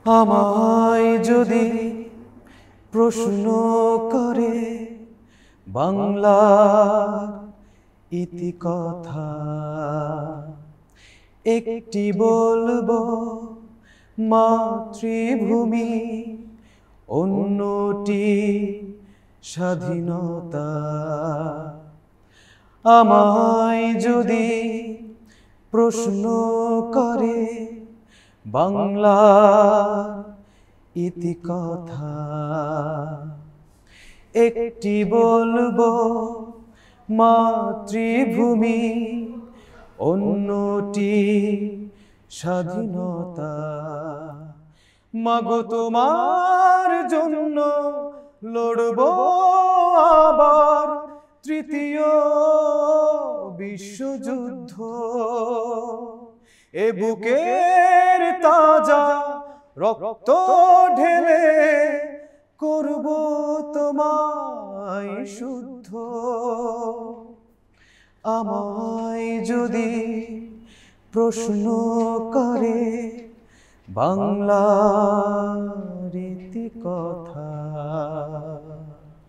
আমায় যদি প্রশ্ন করে বাংলার ইতিকথা, একটি বলবো মাতৃভূমি, অন্যটি স্বাধীনতা। আমায় যদি প্রশ্ন করে বাংলার ইতিকথা, একটি বলবো মাতৃভূমি, অন্যটি স্বাধীনতা। মাগো তোমার জন্য লড়বো আবার তৃতীয় বিশ্বযুদ্ধ। এ বুকের তাজা রক্ত ঢেলে করব তোমায় শুদ্ধ। আমায় যদি প্রশ্ন করে বাংলার ইতিকথা।